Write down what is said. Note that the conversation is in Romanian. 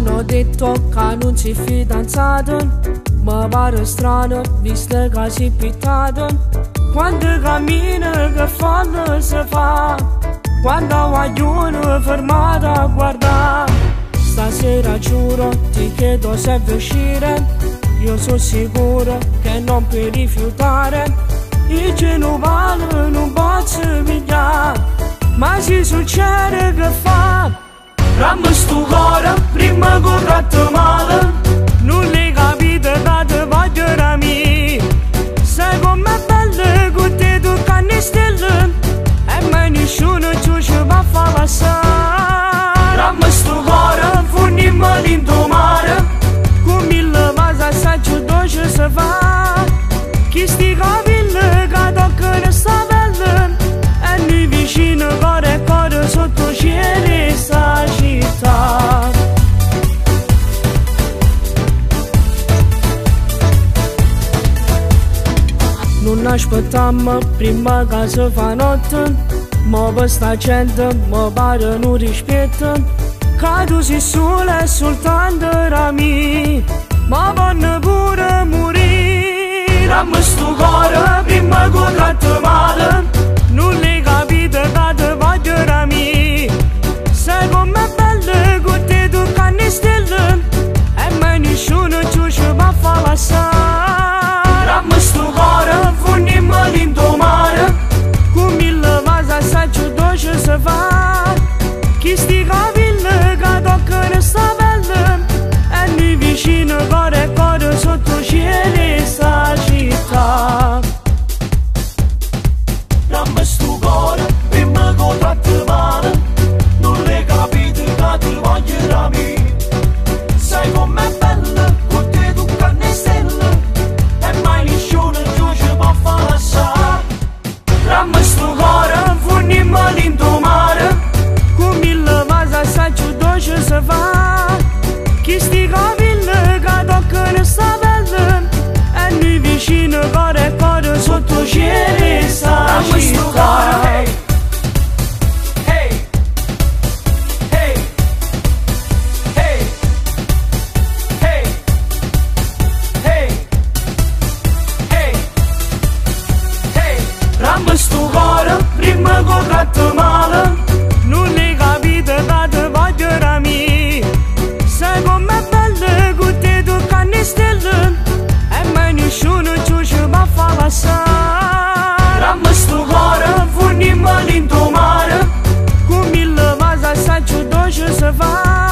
Hanno detto che non si fidanzato, ma pare strano visto che si pittato. Quando cammina che fanno si fa, quando vogliono fermata a guardare. Stasera giuro ti chiedo se vuoi uscire, io sono sicuro che non puoi rifiutare. I genovani non posso pigliare, ma se succede che fa? Rammo sto cuore prima che tratto male, non le capite che ti voglio da me. Sai com'è bello con te toccare le stelle, e mai nessuno ci va a far passare. Rammo sto cuore funniamo l'into mare, con mille cose assai dolci si fa. Chi sti capelli che toccano sta pelle, e noi vicino cuore e cuore sotto cielo sta città. Non aspettiamo prima che si fa notte, ma per sta gente mi pare non rispetta. Che tu sei sola e soltanto da me, ma vanno pure morire. Rammo sto cuore prima che tratto male, non le capite che ti voglio da me. Sai com'è bello con te toccare le stelle, e mai nessuno ci va a far passare. Rammo sto cuore funniamo l'into mare, con mille cose assai dolci si fa. Chi sti capelli che toccano sta pelle, e noi vicino cuore e cuore sotto cielo sta città. Rammo sto cuore prima che tratto male, non le capite che ti voglio da me. Sai com'è bello con te toccare le stelle, e mai nessuno ci va a far passare. Rammo sto cuore funniamo l'into mare, con mille cose assai dolci si fa. Chi sti capelli che toccano sta pelle, e noi vicino cuore e cuore sotto cielo sta città. Rammo sto cuore prima che tratto male, non le capite che ti voglio da me. Sai com'è bello con te toccare le stelle, e mai nessuno ci va a far passare. Rammo sto cuore funniamo l'into mare, con mille cose assai dolci si fa.